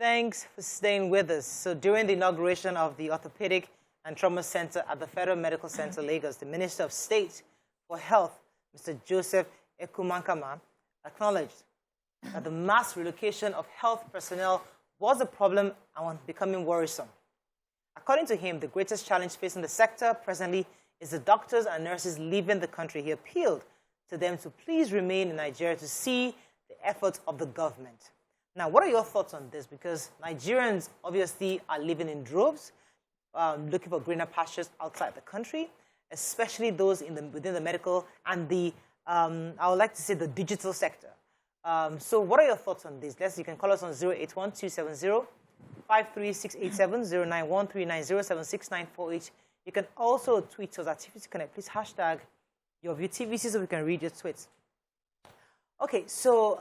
Thanks for staying with us. So during the inauguration of the Orthopedic and Trauma Center at the Federal Medical Center, Lagos, the Minister of State for Health, Mr. Joseph Ekumankama, acknowledged that the mass relocation of health personnel was a problem and was becoming worrisome. According to him, the greatest challenge facing the sector presently is the doctors and nurses leaving the country. He appealed to them to please remain in Nigeria to see the efforts of the government. Now, what are your thoughts on this? Because Nigerians obviously are living in droves, looking for greener pastures outside the country, especially those within the medical and the, I would like to say, the digital sector. So what are your thoughts on this? You can call us on 081-270-53687, 091-390-76948. You can also tweet us at TVC Connect. Please hashtag your view TVC so we can read your tweets. Okay, so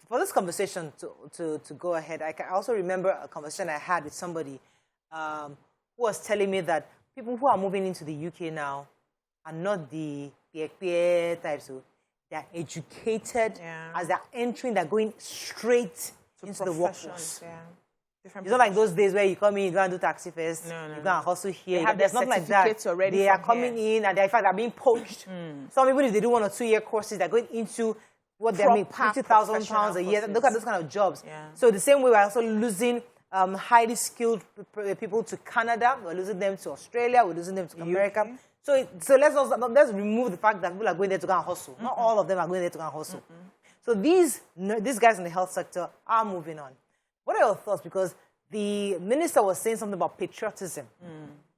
for this conversation to go ahead, I can also remember a conversation I had with somebody who was telling me that people who are moving into the UK now are not the types who they're educated. As they're entering, they're going straight into the workforce. It's not like those days where you come in, you go and do taxi first, you go and hustle here. There's nothing like that. Already they are coming in and in fact they're being poached. Some people, if they do 1 or 2 year courses, they're going into what they're making, £50,000 a year. Look at those kind of jobs. So the same way we're also losing highly skilled people to Canada. We're losing them to Australia. We're losing them to America. So let's remove the fact that people are going there to go and hustle. Not all of them are going there to go and hustle. So these guys in the health sector are moving on. What are your thoughts? Because the minister was saying something about patriotism,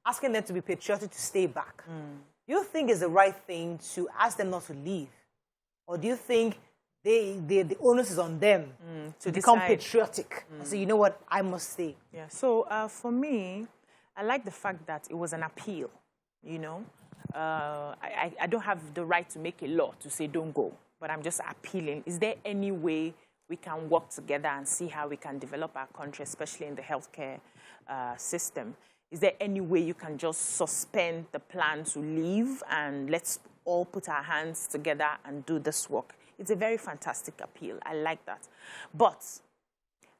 asking them to be patriotic to stay back. Do you think it's the right thing to ask them not to leave? Or do you think the onus is on them to become patriotic and say, you know what, I must stay? Yeah. So for me, I like the fact that it was an appeal, you know. I don't have the right to make a law to say don't go, but I'm just appealing. Is there any way we can work together and see how we can develop our country, especially in the healthcare system? Is there any way you can just suspend the plan to leave and let's all put our hands together and do this work? It's a very fantastic appeal. I like that. But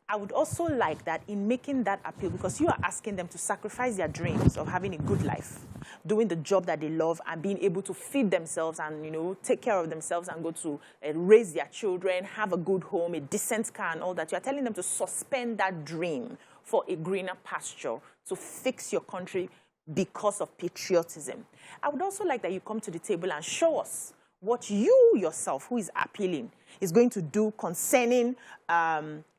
I would also like that in making that appeal, because you are asking them to sacrifice their dreams of having a good life, doing the job that they love and being able to feed themselves and, you know, take care of themselves and go to raise their children, have a good home, a decent car and all that. You are telling them to suspend that dream for a greener pasture, to fix your country because of patriotism. I would also like that you come to the table and show us what you yourself, who is appealing, is going to do concerning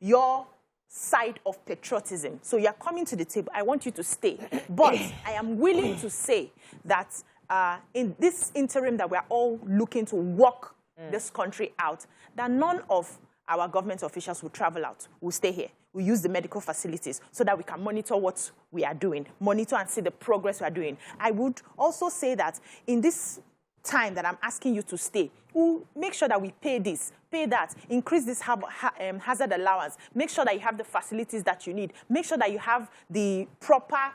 your side of patriotism. So you're coming to the table. I want you to stay. But I am willing to say that in this interim that we're all looking to work this country out, that none of our government officials will travel out, will stay here. We use the medical facilities so that we can monitor what we are doing, monitor and see the progress we are doing. I would also say that in this time that I'm asking you to stay, we'll make sure that we pay this, pay that, increase this hazard allowance, make sure that you have the facilities that you need, make sure that you have the proper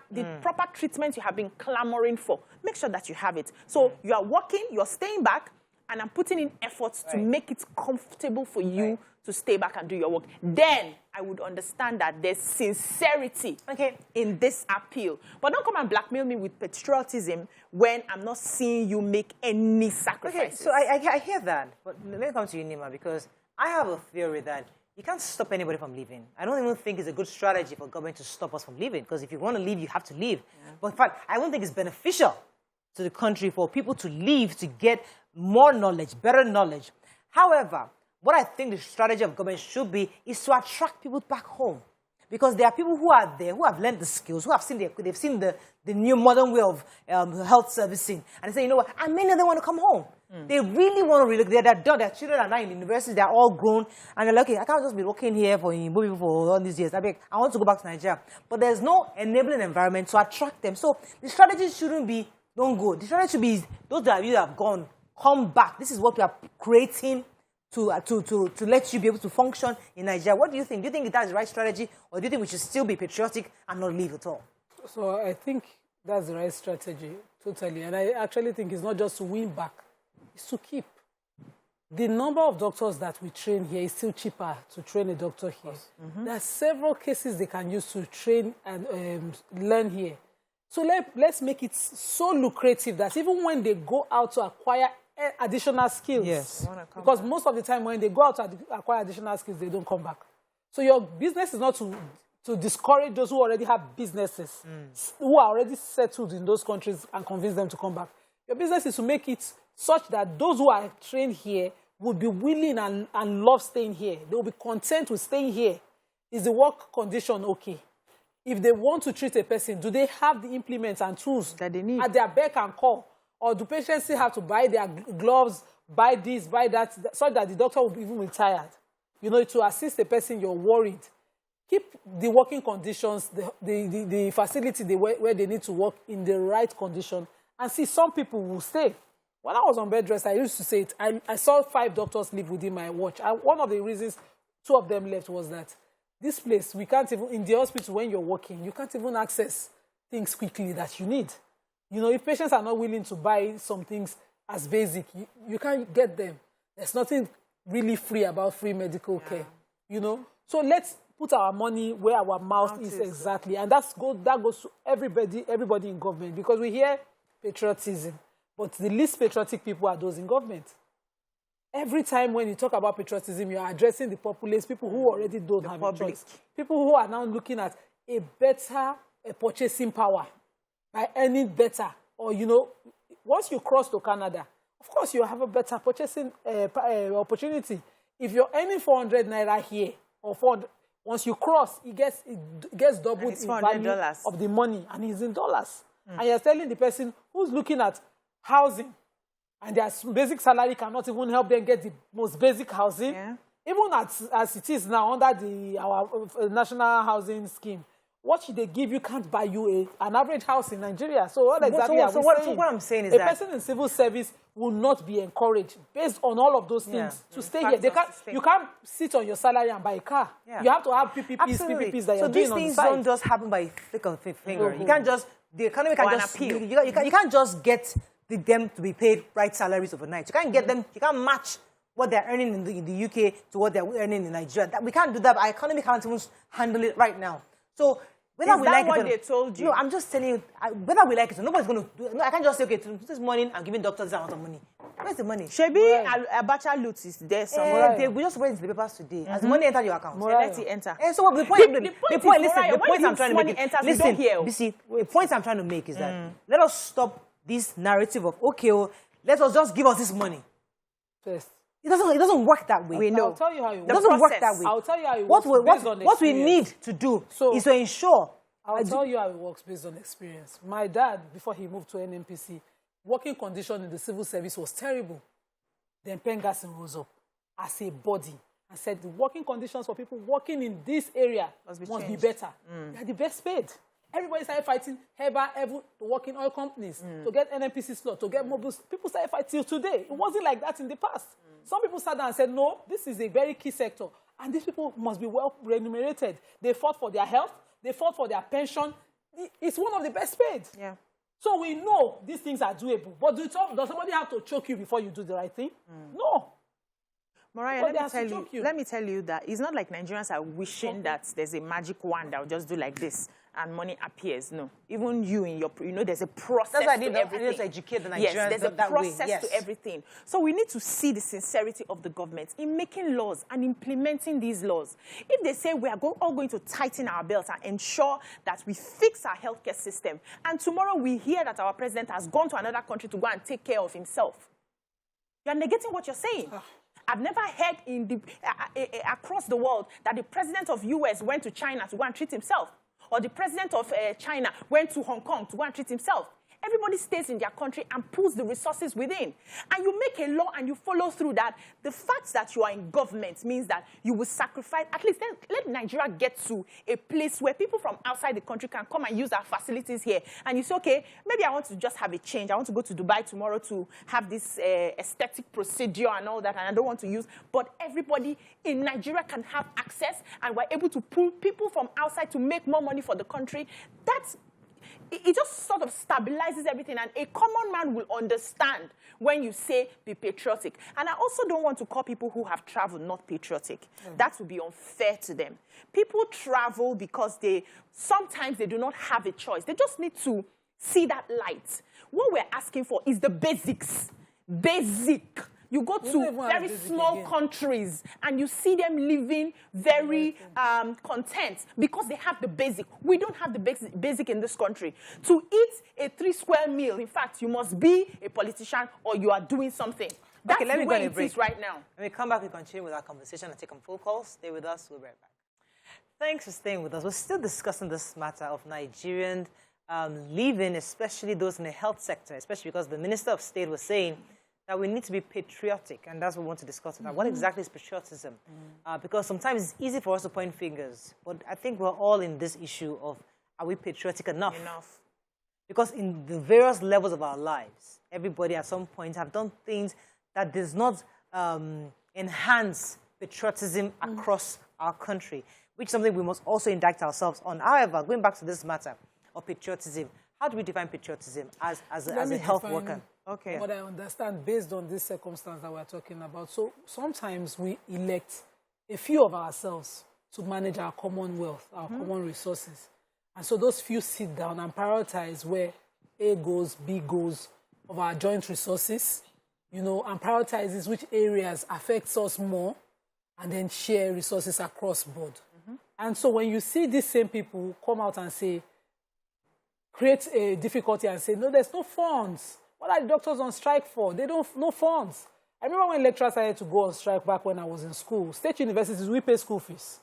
treatment you have been clamoring for. Make sure that you have it. So you are working, you're staying back, and I'm putting in efforts to make it comfortable for you to stay back and do your work. Then I would understand that there's sincerity in this appeal. But don't come and blackmail me with patriotism when I'm not seeing you make any sacrifices. Okay, so I hear that. But let me come to you, Nima, because I have a theory that you can't stop anybody from leaving. I don't even think it's a good strategy for government to stop us from leaving, because if you want to leave, you have to leave. But in fact, I don't think it's beneficial to the country for people to leave to get more knowledge, better knowledge. However, what I think the strategy of government should be is to attract people back home. Because there are people who are there, who have learned the skills, who have seen they've seen the new modern way of health servicing. And they say, you know what, and many of them want to come home. They really want to relocate. They're done. Their children are now in university. They're all grown. And they're like, okay, I can't just be working here for people for all these years. I want to go back to Nigeria. But there's no enabling environment to attract them. So the strategy shouldn't be, don't go. The strategy should be, those of you that have gone, come back. This is what we are creating to let you be able to function in Nigeria. What do you think? Do you think that's the right strategy, or do you think we should still be patriotic and not leave at all? So I think that's the right strategy, totally. And I actually think it's not just to win back, it's to keep. the number of doctors that we train here is still cheaper to train a doctor here. There are several cases they can use to train and learn here. So let's make it so lucrative that even when they go out to acquire additional skills, because most of the time when they go out to acquire additional skills, they don't come back. So your business is not to discourage those who already have businesses, who are already settled in those countries and convince them to come back. Your business is to make it such that those who are trained here would be willing and love staying here. They will be content with staying here. Is the work condition okay? If they want to treat a person, do they have the implements and tools that they need at their beck and call? Or do patients still have to buy their gloves, buy this, buy that, so that the doctor will even be tired? You know, to assist a person, you're worried. Keep the working conditions, the facility where they need to work in the right condition, and see some people will stay. When I was on bed rest, I used to say it. I saw 5 doctors leave within my watch. One of the reasons 2 of them left was that this place, we can't even, in the hospital when you're working, you can't even access things quickly that you need. You know, if patients are not willing to buy some things as basic, you can't get them. There's nothing really free about free medical care, you know. So let's put our money where our mouth is exactly. And that goes to everybody in government, because we hear patriotism, but the least patriotic people are those in government. Every time when you talk about patriotism, you are addressing the populace, people who already don't have a choice. People who are now looking at a better purchasing power by earning better. Or, you know, once you cross to Canada, of course you have a better purchasing opportunity. If you're earning 400 naira here, or 400, once you cross, it gets doubled in value of the money, and it's in dollars. And you're telling the person who's looking at housing, and their basic salary cannot even help them get the most basic housing. Even as it is now under our national housing scheme, what should they give you can't buy you an average house in Nigeria. So what exactly are we saying? So what I'm saying is that a person in civil service will not be encouraged, based on all of those things, to stay here. You can't sit on your salary and buy a car. You have to have PPPs that you're doing on the side. So these things don't just happen by flick of a finger. You can't just, the economy can just appeal. You can't just get them to be paid right salaries overnight. You can't get them, you can't match what they're earning in the UK to what they're earning in Nigeria. We can't do that. Our economy can't even handle it right now. So whether we like it or not, they told you? No, I'm just telling you, whether we like it or nobody's going to do it. No, I can't just say, okay, this morning I'm giving doctors this amount of money. Where's the money? Shebi Abacha loot is there somewhere. We just went to the papers today. As the money entered your account. Let it enter. And so the point I'm trying to make the point I'm trying to make is that let us stop this narrative of, okay, let us just give us this money. First. It doesn't work that way. We know. I'll tell you how it works. It doesn't work that way. I'll tell you how it works. What we need to do is to ensure. I'll tell you how it works based on experience. My dad, before he moved to NNPC, working condition in the civil service was terrible. Then Pengassin rose up as a body and said the working conditions for people working in this area must be better. They're the best paid. Everybody started fighting to work in oil companies, to get NNPC slot, to get mobiles. People started fighting till today. It wasn't like that in the past. Some people sat down and said, no, this is a very key sector, and these people must be well remunerated. They fought for their health. They fought for their pension. It's one of the best paid. Yeah. So we know these things are doable. But does somebody have to choke you before you do the right thing? No. Mariah, let me tell you that it's not like Nigerians are wishing that there's a magic wand that will just do like this and money appears. No. Even you in your, there's a process to everything. That's why I need to educate the Nigerians. Yes, there's a process to everything. So we need to see the sincerity of the government in making laws and implementing these laws. If they say we are all going to tighten our belts and ensure that we fix our healthcare system, and tomorrow we hear that our president has gone to another country to go and take care of himself, you're negating what you're saying. I've never heard across the world that the president of US went to China to go and treat himself, or the president of China went to Hong Kong to go and treat himself. Everybody stays in their country and pulls the resources within. And you make a law and you follow through that. The fact that you are in government means that you will sacrifice, at least let Nigeria get to a place where people from outside the country can come and use our facilities here. And you say, okay, maybe I want to just have a change. I want to go to Dubai tomorrow to have this aesthetic procedure and all that, and I don't want to use. But everybody in Nigeria can have access, and we're able to pull people from outside to make more money for the country. it just sort of stabilizes everything, and a common man will understand when you say be patriotic. And I also don't want to call people who have traveled not patriotic. That would be unfair to them. People travel because sometimes they do not have a choice. They just need to see that light. What we're asking for is the basics. Basic. You go to very small countries and you see them living very content because they have the basic. We don't have the basic in this country. To eat a 3-square meal, in fact, you must be a politician or you are doing something. That's let me the way it is right now. When we come back, we continue with our conversation and take some phone calls. Stay with us. We'll be right back. Thanks for staying with us. We're still discussing this matter of Nigerians leaving, especially those in the health sector, especially because the Minister of State was saying that we need to be patriotic, and that's what we want to discuss tonight. What exactly is patriotism? Because sometimes it's easy for us to point fingers, but I think we're all in this issue of, are we patriotic enough? Because in the various levels of our lives, everybody at some point have done things that does not enhance patriotism across our country, which is something we must also indict ourselves on. However, going back to this matter of patriotism, how do we define patriotism as a health worker? Okay. What I understand based on this circumstance that we're talking about. So sometimes we elect a few of ourselves to manage our common wealth, our common resources. And so those few sit down and prioritize where A goes, B goes of our joint resources, and prioritizes which areas affects us more and then share resources across board. And so when you see these same people come out and say, create a difficulty and say, no, there's no funds. What are the doctors on strike for? They don't, no funds. I remember when lecturers started to go on strike back when I was in school. State universities, we pay school fees.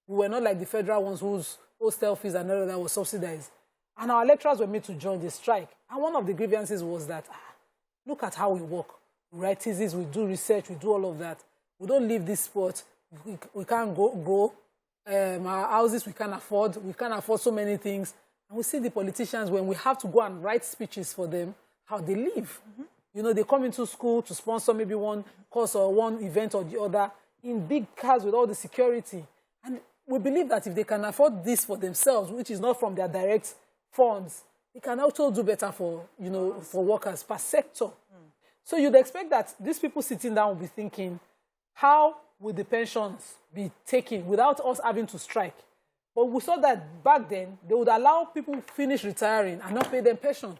We were not like the federal ones whose hostel fees and all of that was subsidized. And our lecturers were made to join the strike. And one of the grievances was that, look at how we work. We write theses, we do research, we do all of that. We don't leave this sport. We can't grow. Our houses we can't afford. We can't afford so many things. And we see the politicians, when we have to go and write speeches for them, how they live. They come into school to sponsor maybe one course or one event or the other in big cars with all the security. And we believe that if they can afford this for themselves, which is not from their direct funds, they can also do better for, for workers per sector. So you'd expect that these people sitting down will be thinking, how will the pensions be taken without us having to strike? But we saw that back then, they would allow people finish retiring and not pay them pension.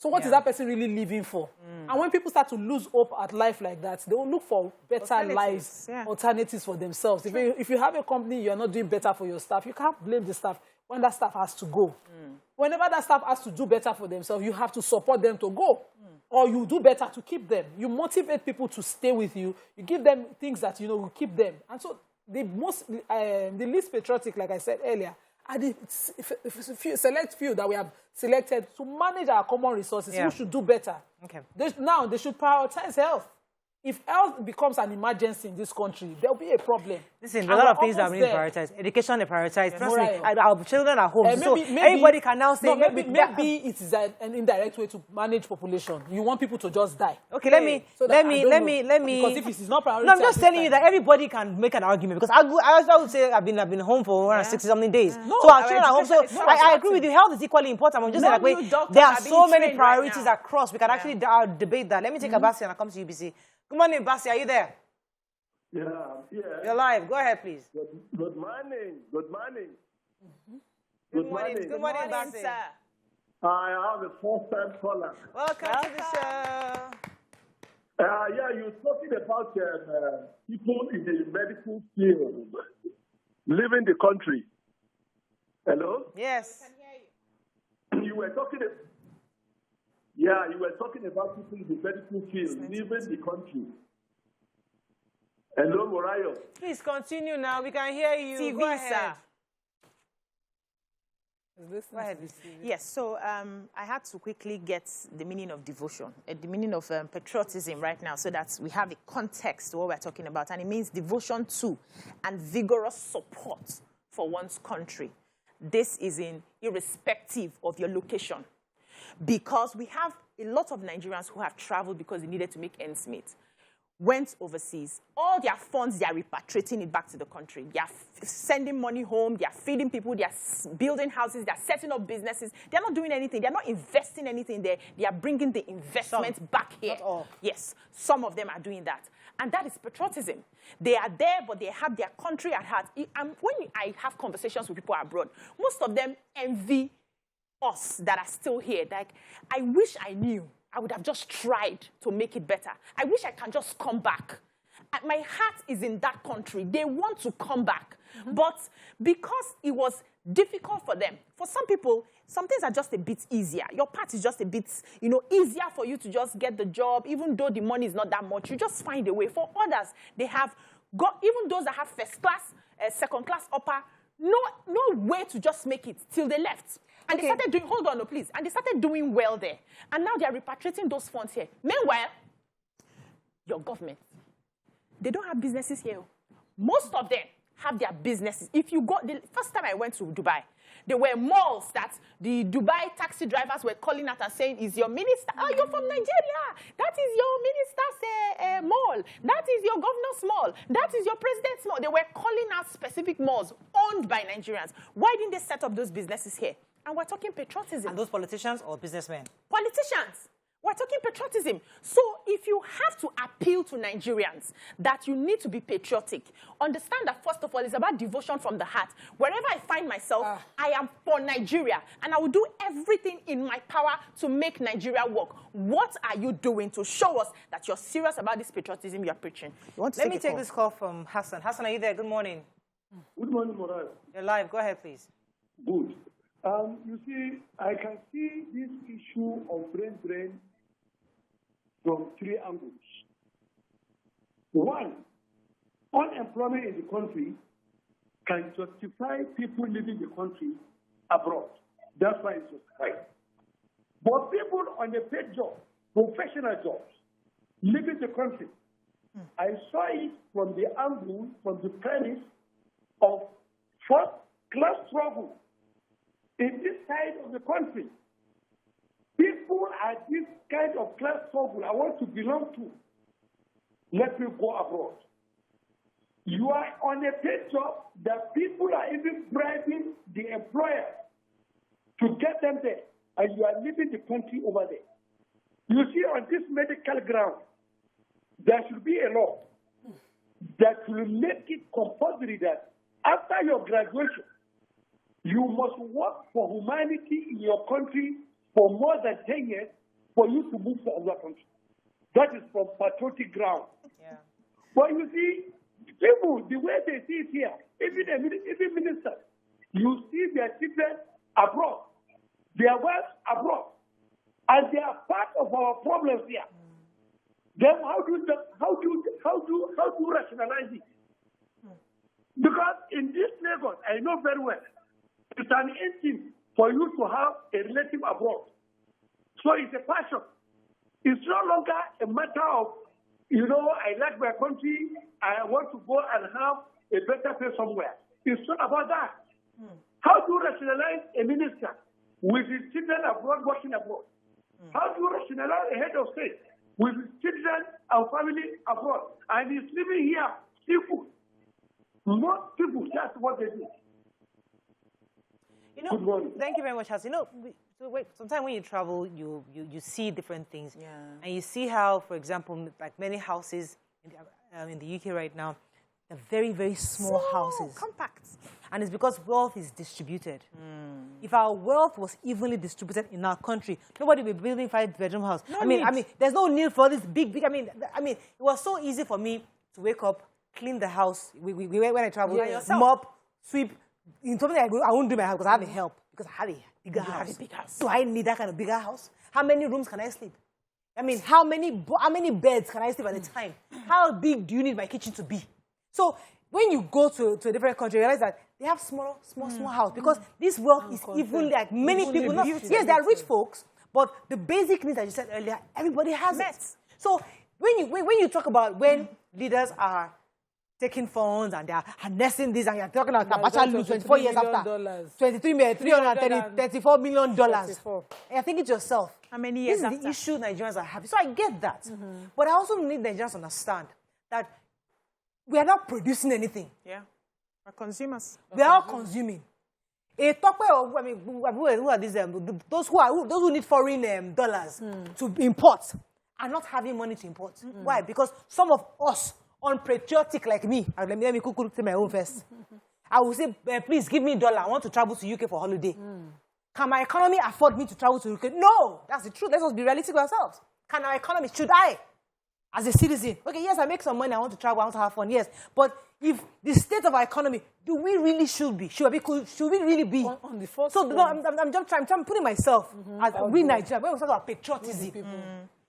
So what is that person really living for? And when people start to lose hope at life like that, they will look for better lives, alternatives for themselves. If you have a company, you're not doing better for your staff, you can't blame the staff when that staff has to go. Whenever that staff has to do better for themselves, you have to support them to go. Or you do better to keep them. You motivate people to stay with you. You give them things that, will keep them. And so the least patriotic, like I said earlier, are the select few that we have selected to manage our common resources. Who should do better? Okay. Now, they should prioritize health. If health becomes an emergency in this country, there will be a problem. Listen, a lot of things are being prioritized. Education is prioritized. Our children are home. So everybody can now say... No, maybe it is an indirect way to manage population. You want people to just die. Okay, let me... Because if it is not prioritized... No, I'm just telling you that everybody can make an argument. Because I would say I've been home for 160-something days. No, so our children are home. So I agree with you. Health is equally important. I'm just saying, like, there are so many priorities across. We can actually debate that. Let me take a Basi and I'll come to UBC. Good morning, Basi. Are you there? Yeah, I'm here. You're live. Go ahead, please. Good morning. Good morning. Good morning. Good morning, Basi. Sir. I have a first-time caller. Welcome to the show. You're talking about people in the medical field leaving the country. Hello? Yes. I can hear you. You were talking about people in the medical field leaving the country. Hello, Morayo. Please continue now. We can hear you. TV, go ahead. Go ahead. Yes, so I had to quickly get the meaning of devotion, the meaning of patriotism right now, so that we have a context to what we're talking about. And it means devotion to and vigorous support for one's country. This is irrespective of your location. Because we have a lot of Nigerians who have traveled because they needed to make ends meet. went overseas. All their funds, they are repatriating it back to the country. They are sending money home. They are feeding people. They are building houses. They are setting up businesses. They are not doing anything. They are not investing anything there. They are bringing the investment back here. Not all. Yes, some of them are doing that. And that is patriotism. They are there, but they have their country at heart. And when I have conversations with people abroad, most of them envy us that are still here. Like, I wish I knew. I would have just tried to make it better. I wish I can just come back. My heart is in that country. They want to come back. But because it was difficult for them, for some people, some things are just a bit easier. Your part is just a bit, easier for you to just get the job, even though the money is not that much. You just find a way. For others, they have got, even those that have first class, second class, upper, no way to just make it till they left. And they started doing, hold on, no, please. And they started doing well there. And now they're repatriating those funds here. Meanwhile, your government, they don't have businesses here. Most of them have their businesses. If you go, the first time I went to Dubai, there were malls that the Dubai taxi drivers were calling out and saying, is your minister, oh, you're from Nigeria. That is your minister's mall. That is your governor's mall. That is your president's mall. They were calling out specific malls owned by Nigerians. Why didn't they set up those businesses here? And we're talking patriotism. And those politicians or businessmen? Politicians. We're talking patriotism. So if you have to appeal to Nigerians that you need to be patriotic, understand that, first of all, it's about devotion from the heart. Wherever I find myself, I am for Nigeria. And I will do everything in my power to make Nigeria work. What are you doing to show us that you're serious about this patriotism you're preaching? Let me take this call from Hassan. Hassan, are you there? Good morning. Good morning, Morales. You're live. Go ahead, please. Good. You see, I can see this issue of brain drain from three angles. One, unemployment in the country can justify people leaving the country abroad. That's why it's justified. But people on a paid job, professional jobs, leaving the country, I saw it from the angle, from the premise of first class struggle. In this side of the country, people are this kind of class struggle I want to belong to. Let me go abroad. You are on a paid job that people are even bribing the employer to get them there, and you are leaving the country over there. You see, on this medical ground, there should be a law that will make it compulsory that after your graduation, you must work for humanity in your country for more than 10 years for you to move to another country. That is from patriotic ground. Yeah. But you see, people, the way they see it here, even ministers, you see their children abroad, their wives abroad, and they are part of our problems here. Then how do you rationalize it? Because in this Lagos, I know very well, it's an instinct for you to have a relative abroad. So it's a passion. It's no longer a matter of, I like my country, I want to go and have a better place somewhere. It's not about that. How do you rationalize a minister with his children abroad, working abroad? How do you rationalize a head of state with his children and family abroad? And he's living here, seafood. Most people, that's what they do. Thank you very much, Hassan. Sometimes when you travel, you see different things. Yeah. And you see how, for example, like many houses in the UK right now, they're very, very small houses. Compact. And it's because wealth is distributed. If our wealth was evenly distributed in our country, nobody would be building 5-bedroom house. I mean, there's no need for this big. I mean, it was so easy for me to wake up, clean the house. When I travel, mop, sweep. In something I won't do my house because I have a help. Because I have a bigger house. Have a big house. Do I need that kind of bigger house? How many rooms can I sleep? I mean, how many beds can I sleep at a time? How big do you need my kitchen to be? So when you go to a different country, you realize that they have small house because this wealth is even like many people. Yes, they are rich folks, but the basic needs that you said earlier, everybody has it. So when you talk about when leaders are taking funds and they are harnessing this, and you're talking about Abacha lose 24 years after. $34 million. And I think it yourself. How many years This is the issue Nigerians are having. So I get that. But I also need Nigerians to understand that we are not producing anything. Yeah. We're consumers. We are all consuming. A top of, I mean, who are these? Those who need foreign dollars to import are not having money to import. Why? Because some of us, unpatriotic like me, let me say my own first. I will say, please give me $1. I want to travel to UK for holiday. Can my economy afford me to travel to UK? No, that's the truth. Let us be realistic with ourselves. Can our economy? Should I, as a citizen? Okay, yes, I make some money. I want to travel. I want to have fun. Yes, but if the state of our economy, do we really should we really be on the first? So no, I'm just trying putting myself as we Nigerians. When we talk about patriotism,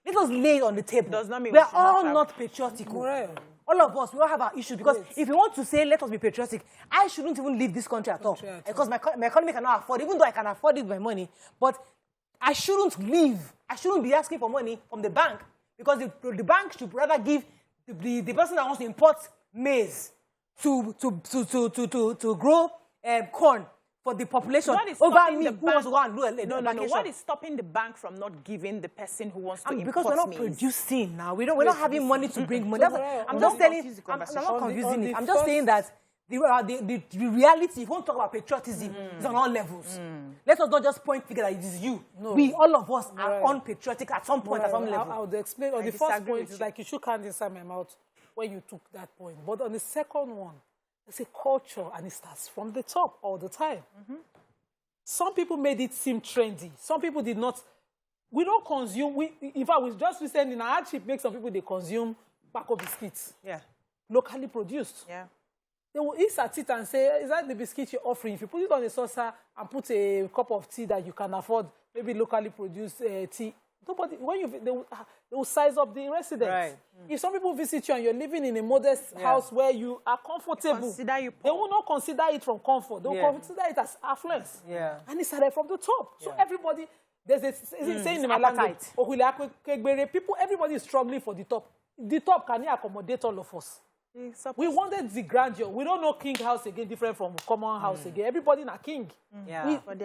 let us lay it on the table. Does not mean we are all not patriotic. Correct. All of us, we all have our issues. Because if you want to say, let us be patriotic, I shouldn't even leave this country at all. Because my economy cannot afford, even though I can afford it with my money. But I shouldn't leave. I shouldn't be asking for money from the bank. Because the bank should rather give the person that wants to import maize to grow corn for the population over me who wants to go and do a no. What is stopping the bank from not giving the person who wants to import because we're not producing now. We're not having money to bring money. I'm not confusing it. I'm just saying that the reality, if you want to talk about patriotism, is on all levels. Let us not just point figure that it is you. No. We, all of us, are unpatriotic at some point, at some level. I would explain. On the first point, it's like you shook hands inside my mouth when you took that point. But on the second one, it's a culture, and it starts from the top all the time. Some people made it seem trendy. Some people did not. We don't consume. In fact, we just recently in our hardship make some people they consume Paco biscuits. Yeah. Locally produced. Yeah. They will eat at it and say, is that the biscuit you're offering? If you put it on a saucer and put a cup of tea that you can afford, maybe locally produced tea, nobody, they will size up the residents. Right. If some people visit you and you're living in a modest house where you are comfortable, they will not consider it from comfort. They will consider it as affluence. Yeah. And it started from the top. So everybody, there's a saying in my language, people, everybody is struggling for the top. The top can accommodate all of us. We wanted the grandeur. We don't know king house again, different from common house again. Everybody in a king.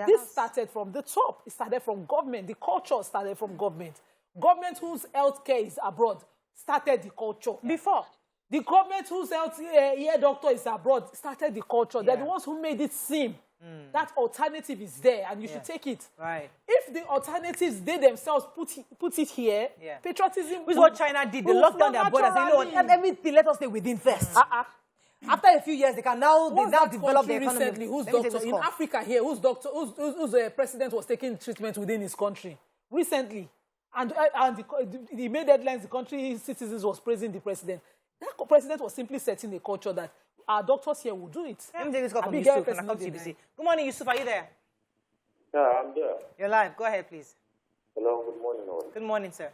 This started from the top. It started from government. The culture started from government. Government whose healthcare is abroad started the culture. Before, the government whose ear doctor is abroad started the culture. They're the ones who made it seem that alternative is there and you should take it. Right. If the alternatives, they themselves put it here, patriotism... Which is what China did. They locked down their borders. They know everything, let us stay within first. After a few years, they can now develop their economy. Recently, whose doctor in Africa here, whose president was taking treatment within his country recently, and he made headlines. The country's citizens was praising the president. That president was simply setting a culture that our doctors here will do it. Let me take this call from Yusuf and I'll come to BBC. Good morning, Yusuf. Are you there? Yeah, I'm there. You're live. Go ahead, please. Hello, good morning, all. Good morning, sir.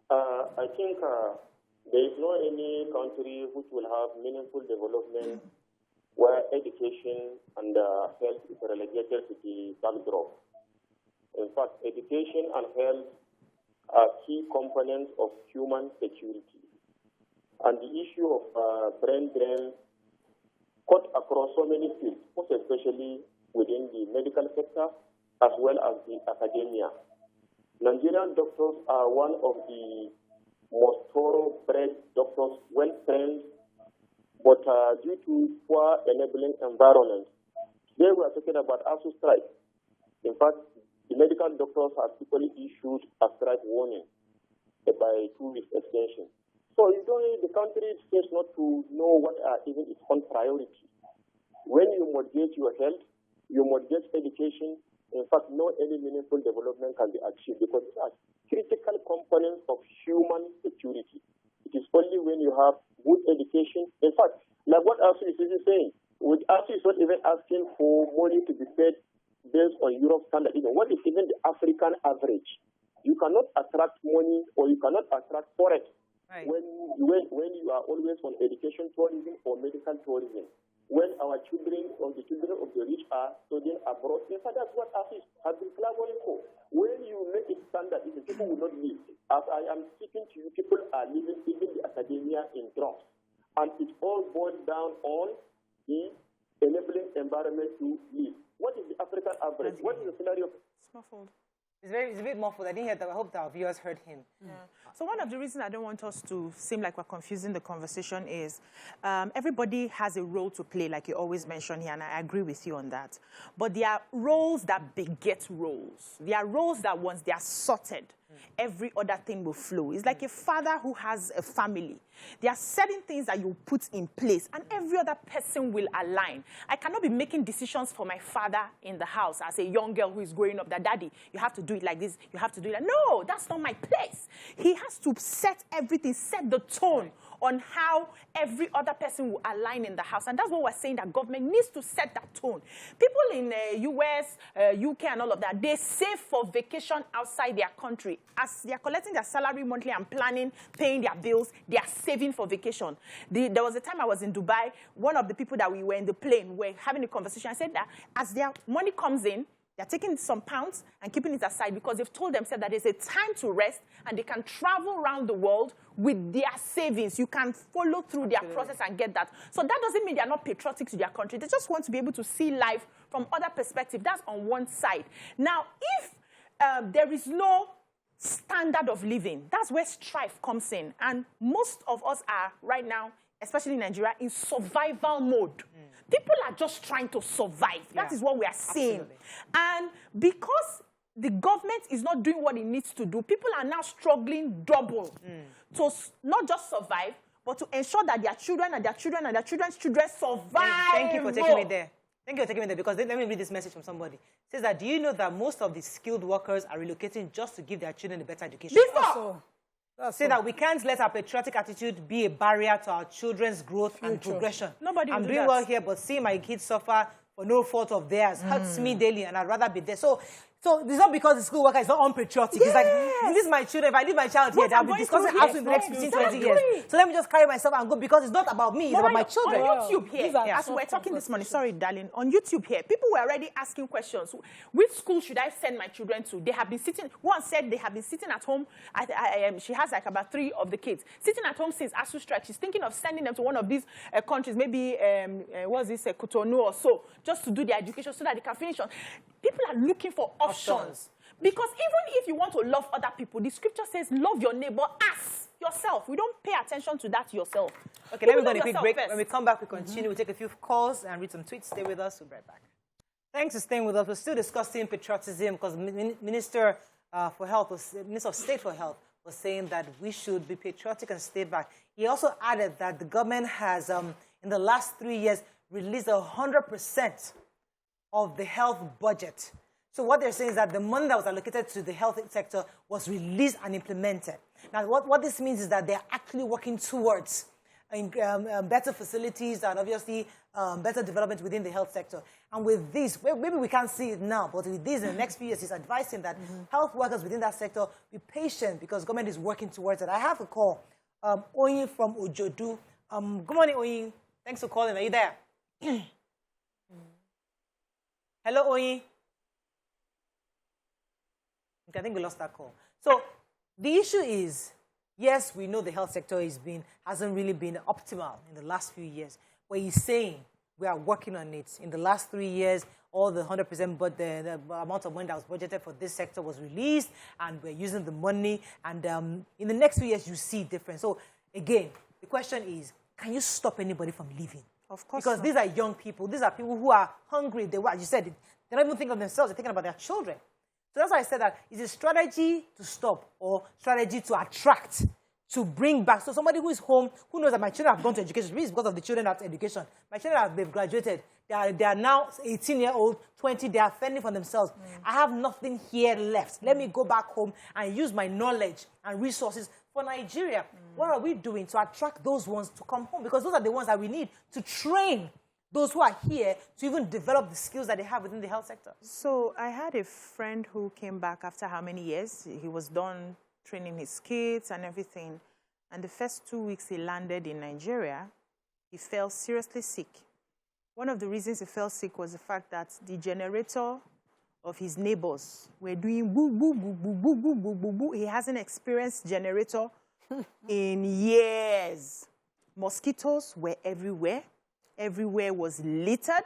I think there is no any country which will have meaningful development where education and health is relegated to the backdrop. In fact, education and health are key components of human security. And the issue of brain drain cut across so many fields, most especially within the medical sector as well as the academia. Nigerian doctors are one of the most thoroughbred doctors, well-trained, but due to poor enabling environment. Today we are talking about ASU strike. In fact, the medical doctors have equally issued a strike warning by 2 weeks extension. So the country seems not to know what are even its own priorities. When you mortgage your health, you mortgage education, in fact, no any meaningful development can be achieved because these are critical components of human security. It is only when you have good education. In fact, like what ASU is saying, which ASU is not even asking for money to be paid based on Europe standard. What is even the African average? You cannot attract money or you cannot attract forex. Right. When you are always on education tourism or medical tourism, when our children or the children of the rich are studying abroad, in fact, that's what ASIS has been clamoring for. When you make it standard, people will not leave. As I am speaking to you, people are leaving even the academia in drops. And it all boils environment to live. What is the African average? What is the scenario? Muffled. It's a bit muffled. I didn't hear that. I hope that our viewers heard him. Yeah. So one of the reasons I don't want us to seem like we're confusing the conversation is everybody has a role to play, like you always mention here, and I agree with you on that. But there are roles that beget roles. There are roles that once they are sorted, every other thing will flow. It's like a father who has a family. There are certain things that you put in place, and every other person will align. I cannot be making decisions for my father in the house as a young girl who is growing up, that daddy, you have to do it like this, you have to do it like, no, that's not my place. He has to set everything, set the tone on how every other person will align in the house. And that's what we're saying, that government needs to set that tone. People in US, UK and all of that, they save for vacation outside their country. As they're collecting their salary monthly and planning, paying their bills, they are saving for vacation. There was a time I was in Dubai. One of the people that we were in the plane were having a conversation. I said that as their money comes in, they're taking some pounds and keeping it aside because they've told themselves that there's a time to rest and they can travel around the world with their savings. You can follow through their process and get that. So that doesn't mean they're not patriotic to their country. They just want to be able to see life from other perspectives. That's on one side. Now, if there is no standard of living, that's where strife comes in. And most of us are right now, especially in Nigeria, in survival mode. People are just trying to survive. That is what we are seeing. Absolutely. And because the government is not doing what it needs to do, people are now struggling double to not just survive, but to ensure that their children and their children and their children's children survive. Thank you for taking me there. Thank you for taking me there, because let me read this message from somebody. It says that, do you know that most of the skilled workers are relocating just to give their children a better education? Say that we can't let our patriotic attitude be a barrier to our children's growth and progression. I'm doing well here, but seeing my kids suffer for no fault of theirs hurts me daily, and I'd rather be there. So it's not because the school worker is not unpatriotic. It's like, this is my children. If I leave my child here, they'll be discussing how to in the next 15, 20 years. So let me just carry myself and go, because it's not about me, it's about my children. On YouTube here, as we're talking this morning, sorry, darling, on YouTube here, people were already asking questions. Which school should I send my children to? They have been sitting, one said they have been sitting at home. She has like about 3 of the kids. Sitting at home since ASU strike. She's thinking of sending them to one of these countries, maybe, what's this, Cotonou or so, just to do their education so that they can finish on. People are looking for options. Because even if you want to love other people, the scripture says, love your neighbor as yourself. We don't pay attention to that yourself. Okay, let me go on a quick break. First. When we come back, we continue. We'll take a few calls and read some tweets. Stay with us. We'll be right back. Thanks for staying with us. We're still discussing patriotism because Minister Minister of State for Health was saying that we should be patriotic and stay back. He also added that the government has, in the last 3 years, released 100% of the health budget. So what they're saying is that the money that was allocated to the health sector was released and implemented. Now, what this means is that they're actually working towards better facilities and obviously better development within the health sector. And with this, maybe we can't see it now, but with this in the next few years, he's advising that health workers within that sector be patient because government is working towards it. I have a call, Oyin from Ojodu. Good morning, Oyin. Thanks for calling. Are you there? Hello, Oyin. I think we lost that call. So the issue is, yes, we know the health sector hasn't really been optimal in the last few years. But he's saying we are working on it. In the last 3 years, all the 100%, but the amount of money that was budgeted for this sector was released, and we're using the money. And in the next few years, you see difference. So again, the question is, can you stop anybody from leaving? Of course. Because these are young people. These are people who are hungry. They, as you said, they don't even think of themselves. They're thinking about their children. So that's why I said that it's a strategy to stop or strategy to attract, to bring back. So somebody who is home, who knows that my children have gone to education, it's because of the children at education. My children they've graduated. They are now 18-year-old, 20. They are fending for themselves. I have nothing here left. Let me go back home and use my knowledge and resources for Nigeria. What are we doing to attract those ones to come home? Because those are the ones that we need to train those who are here to even develop the skills that they have within the health sector. So I had a friend who came back after how many years? He was done training his kids and everything. And the first 2 weeks he landed in Nigeria, he fell seriously sick. One of the reasons he fell sick was the fact that the generator of his neighbors were doing boo, boo, boo, boo, boo, boo, boo, boo, boo. He hasn't experienced generator in years. Mosquitoes were everywhere. Everywhere was littered.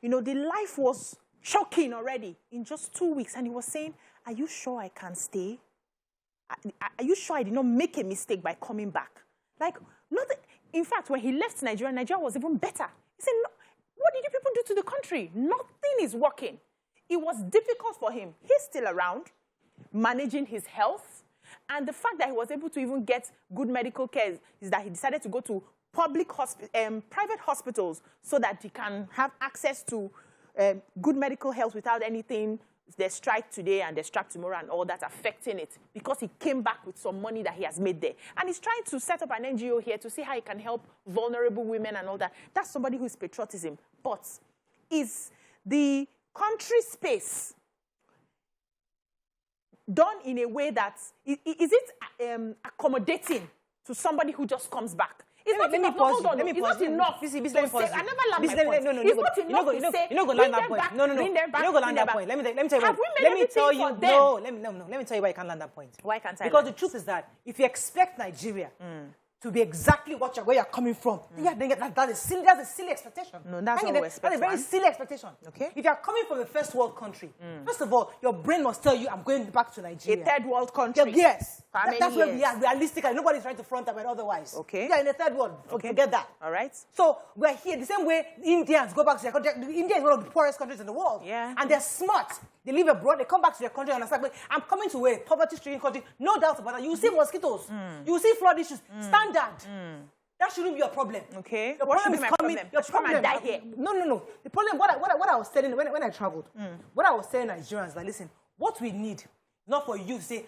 You know, the life was shocking already in just 2 weeks. And he was saying, are you sure I can stay? Are you sure I did not make a mistake by coming back? Like, in fact, when he left Nigeria, Nigeria was even better. He said, no, what did you people do to the country? Nothing is working. It was difficult for him. He's still around, managing his health. And the fact that he was able to even get good medical care is that he decided to go to private hospitals so that he can have access to good medical health without anything. There's strike today and there's strike tomorrow and all that affecting it, because he came back with some money that he has made there. And he's trying to set up an NGO here to see how he can help vulnerable women and all that. That's somebody who is patriotism. But is the country space done in a way that, is it accommodating to somebody who just comes back? It's not enough. Hold on. It's not enough. I never land my point. No, it's not enough to say, you know, go land that point. No. You know, go land that point. Let me tell you why. Let me tell you why you can't land that point. Why can't I? Because the truth is that if you expect Nigeria to be exactly where you're coming from, that's a silly expectation. No, that's what we expect. That's a very silly expectation. Okay. If you're coming from a first world country, first of all, your brain must tell you, I'm going back to Nigeria. A third world country. Yes. That's where we are realistically. Nobody's trying to front up it otherwise. Okay. We are in the third world. Okay. Forget that. All right. So we're here the same way Indians go back to their country. India is one of the poorest countries in the world. Yeah. And they're smart. They live abroad. They come back to their country and understand, I'm coming to a poverty-stricken country. No doubt about that. You will see mosquitoes. You will see flood issues. Standard. That shouldn't be your problem. Okay. Your problem is coming. Your problem die here. No. The problem, what I was telling when I traveled, what I was telling Nigerians, like, listen, what we need, not for you to say,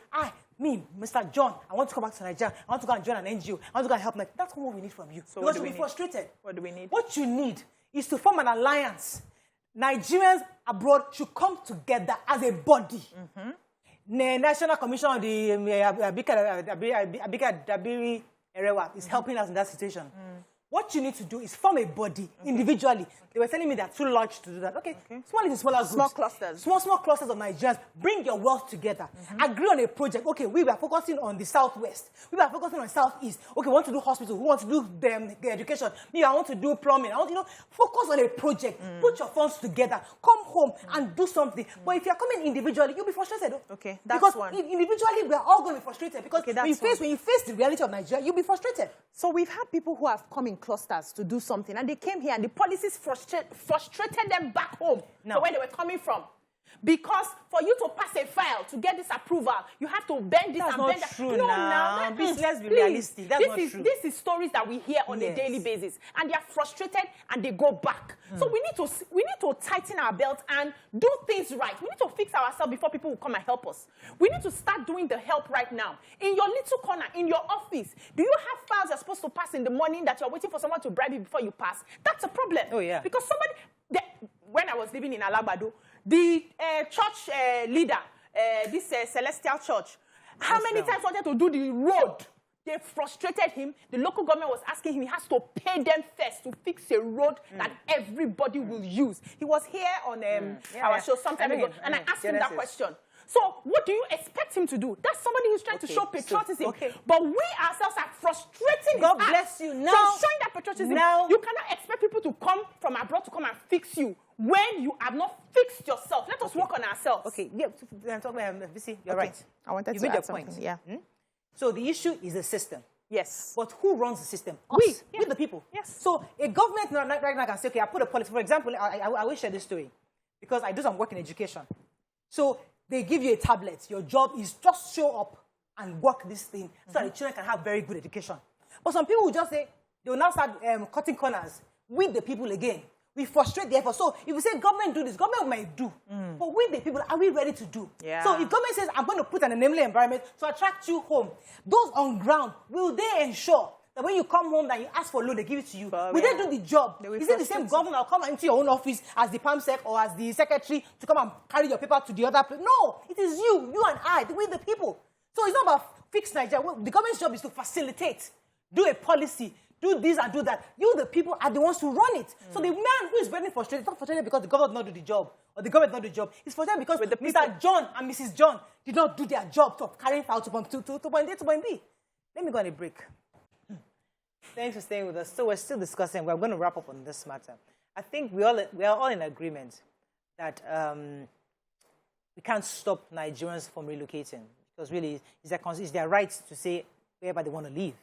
me, Mr. John, I want to come back to Nigeria. I want to go and join an NGO. I want to go and help. Like, that's what we need from you. So because you'll be frustrated. What do we need? What you need is to form an alliance. Nigerians abroad should come together as a body. The National Commission on the Abika Dabiri Erewa is helping us in that situation. What you need to do is form a body individually. They were telling me that too large to do that. Okay. Smaller groups. Small clusters. Small clusters of Nigerians. Bring your wealth together. Agree on a project. Okay, we were focusing on the southwest. We were focusing on southeast. Okay, we want to do hospitals. We want to do the education. Me, I want to do plumbing. I want, focus on a project. Put your funds together. Come home and do something. But if you're coming individually, you'll be frustrated. Okay, that's because one. Individually, we're all going to be frustrated. Because when you face the reality of Nigeria, you'll be frustrated. So we've had people who have come in clusters to do something, and they came here, and the policies frustrated them back home, so where they were coming from. Because for you to pass a file, to get this approval, you have to bend this and bend that. That's not true now. Let's be realistic. That's not true. This is stories that we hear on a daily basis, and they are frustrated and they go back. So we need to tighten our belt and do things right. We need to fix ourselves before people will come and help us. We need to start doing the help right now. In your little corner, in your office, do you have files you're supposed to pass in the morning that you're waiting for someone to bribe you before you pass? That's a problem. Oh, yeah. Because when I was living in Alabado, the church leader, this Celestial Church, how many times wanted to do the road? They frustrated him. The local government was asking him, he has to pay them first to fix a road that everybody will use. He was here on our show some time ago, and I asked him that question. So what do you expect him to do? That's somebody who's trying to show patriotism. But we ourselves are frustrating God bless you. Now, from showing that patriotism. You cannot expect people to come from abroad to come and fix you when you have not fixed yourself. Let us work on ourselves. Okay, yeah, you're right. I wanted you to made your add something. point. Yeah. So the issue is the system. Yes. But who runs the system? Us. We the people. Yes. So a government right now can say, okay, I put a policy. For example, I will share this story because I do some work in education. So they give you a tablet. Your job is just show up and work this thing so that the children can have very good education. But some people will just say, they will now start cutting corners with the people again. We frustrate the effort. So if you say government do this, government might do. But with the people, are we ready to do? Yeah. So if government says, I'm going to put an enabling environment to attract you home, those on ground, will they ensure that when you come home that you ask for loan, they give it to you? Will they do the job? Is it the same governor that will come into your own office as the PAMSEC or as the secretary to come and carry your paper to the other place? No, it is you and I, with the people. So it's not about fix Nigeria. The government's job is to facilitate, do a policy, do this and do that. You, the people, are the ones who run it. So the man who is very frustrated, it's not frustrated because the government did not do the job, or the government did not do the job. It's frustrated because Mr. John and Mrs. John did not do their job of carrying files to point A to point B. Let me go on a break. Thanks for staying with us. So we're still discussing. We're going to wrap up on this matter. I think we are all in agreement that we can't stop Nigerians from relocating, because really it's their right to say wherever they want to live.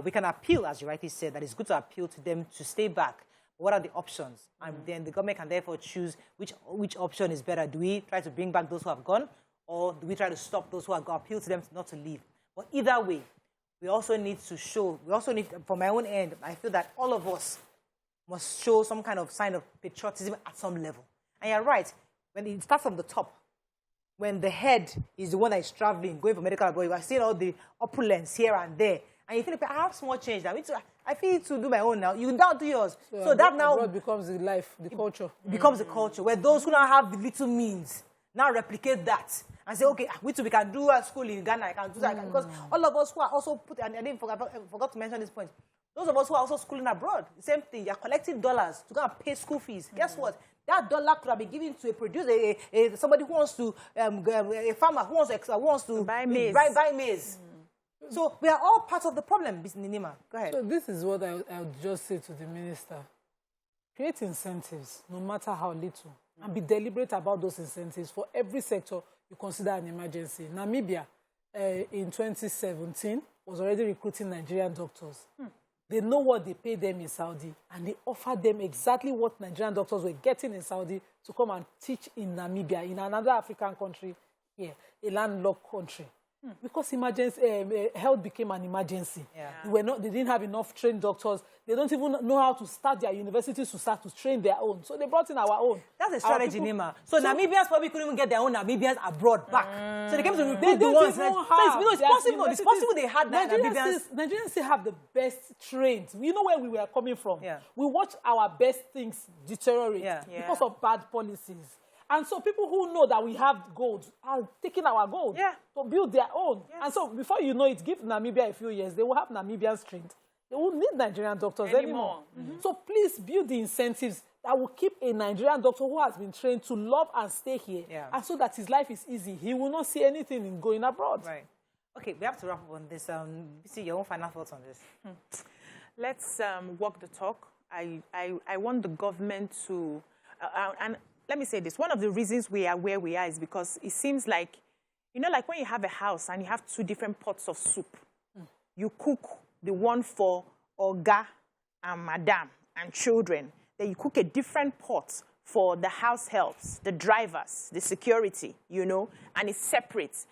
We can appeal, as you rightly said, that it's good to appeal to them to stay back. What are the options? And then the government can therefore choose which option is better. Do we try to bring back those who have gone, or do we try to stop those who have gone, appeal to them not to leave? But either way, we also need, from my own end, I feel that all of us must show some kind of sign of patriotism at some level. And you're right, when it starts from the top, when the head is the one that is traveling, going for medical abroad, you are seeing all the opulence here and there. And you feel, I have small change now. I feel to do my own now. You now do yours. So that now becomes the life, the culture. Becomes the culture, where those who now have the little means now replicate that and say, okay, we can do a school in Ghana, I can do that. Because all of us who are also and I forgot to mention this point, those of us who are also schooling abroad, the same thing, you're collecting dollars to go and pay school fees. Guess what? That dollar could have been given to a producer, somebody who wants to, a farmer who wants to buy maize. Buy maize. So we are all part of the problem, Nima. Go ahead. So this is what I would just say to the minister. Create incentives, no matter how little, and be deliberate about those incentives for every sector you consider an emergency. Namibia, in 2017, was already recruiting Nigerian doctors. They know what they pay them in Saudi, and they offer them exactly what Nigerian doctors were getting in Saudi to come and teach in Namibia, in another African country here, a landlocked country. Because health became an emergency. They didn't have enough trained doctors. They don't even know how to start their universities to start to train their own. So they brought in our own. That's a strategy, Nima. So Namibians probably couldn't even get their own Namibians abroad back. So they came to recruit the ones. It's possible. It's possible they had Nigerians. Nigerians still have the best trained. You know where we were coming from. We watch our best things deteriorate because of bad policies. And so people who know that we have gold are taking our gold to build their own. And so before you know it, give Namibia a few years, they will have Namibian strength. They won't need Nigerian doctors anymore. So please build the incentives that will keep a Nigerian doctor who has been trained to love and stay here. And so that his life is easy. He will not see anything in going abroad. Right. Okay, we have to wrap up on this. See your own final thoughts on this. Let's walk the talk. I want the government to... and let me say this. One of the reasons we are where we are is because it seems like, like when you have a house and you have two different pots of soup, you cook the one for Oga and Madam and children. Then you cook a different pot for the house helps, the drivers, the security, and it's separate.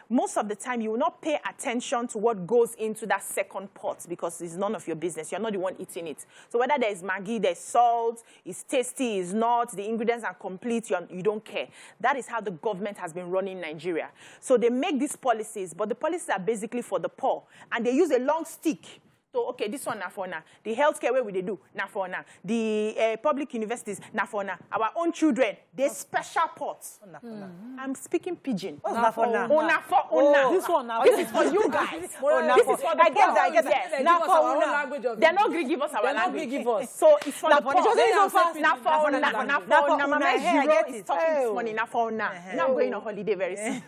Most of the time, you will not pay attention to what goes into that second pot because it's none of your business. You're not the one eating it. So whether there's Maggi, there's salt, it's tasty, it's not, the ingredients are complete, you don't care. That is how the government has been running Nigeria. So they make these policies, but the policies are basically for the poor. And they use a long stick. So, okay, this one, na for now. The healthcare, where will they do? Na for now. The public universities, na for now. Our own children, they special pots. I'm speaking pidgin. What's na for now? Na for una. This one, this is for you guys. This is for the poor. I get that. Na for una. They're not going to give us our language. So it's for the poor. Na for una. Na for una. Mama Zero is talking this morning. Na for una. Now I'm going on holiday very soon.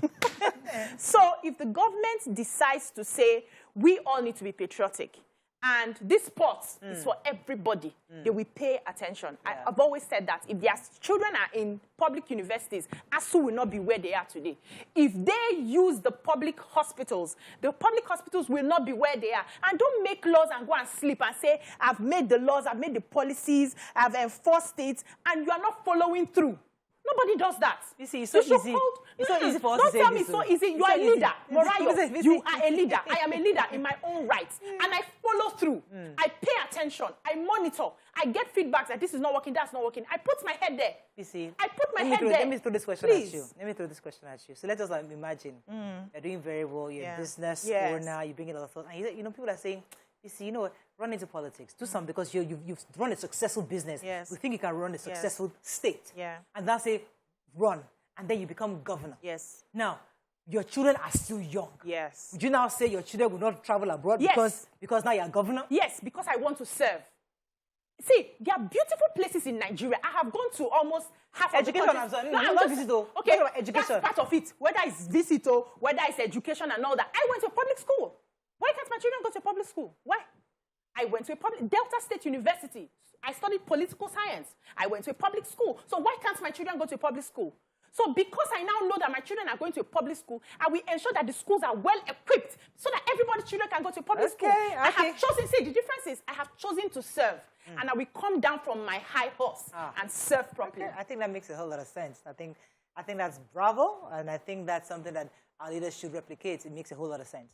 So if the government decides to say, we all need to be patriotic, and this pot is for everybody, they will pay attention. I've always said that if their children are in public universities, ASU will not be where they are today. If they use the public hospitals will not be where they are. And don't make laws and go and sleep and say, I've made the laws, I've made the policies, I've enforced it, and you are not following through. Nobody does that. You see, it's so easy. It's so easy for us to say. Don't tell me it's so easy. You are a leader. Morayo, you are a leader. I am a leader in my own right. And I follow through. I pay attention. I monitor. I get feedback that this is not working, that's not working. I put my head there. You see, I put my head there. Let me throw this question at you. Let me throw this question at you. So let us imagine you're doing very well. You're a business owner. You bring in a lot of thought. And people are saying, you see, run into politics. Do something because you've run a successful business. Yes. We think you can run a successful state. Yeah. And that's a run. And then you become governor. Yes. Now, your children are still young. Yes. Would you now say your children will not travel abroad because now you're governor? Yes, because I want to serve. See, there are beautiful places in Nigeria. I have gone to almost half education. of the countries. Okay, education. That's part of it. Whether it's visit or whether it's education and all that. I went to a public school. Why can't my children go to a public school? Why? I went to a public, Delta State University. I studied political science. I went to a public school. So why can't my children go to a public school? So because I now know that my children are going to a public school, I will ensure that the schools are well equipped so that everybody's children can go to a public school. I have chosen, see, the difference is I have chosen to serve. And I will come down from my high horse and serve properly. I think that makes a whole lot of sense. I think that's bravo, and I think that's something that our leaders should replicate. It makes a whole lot of sense.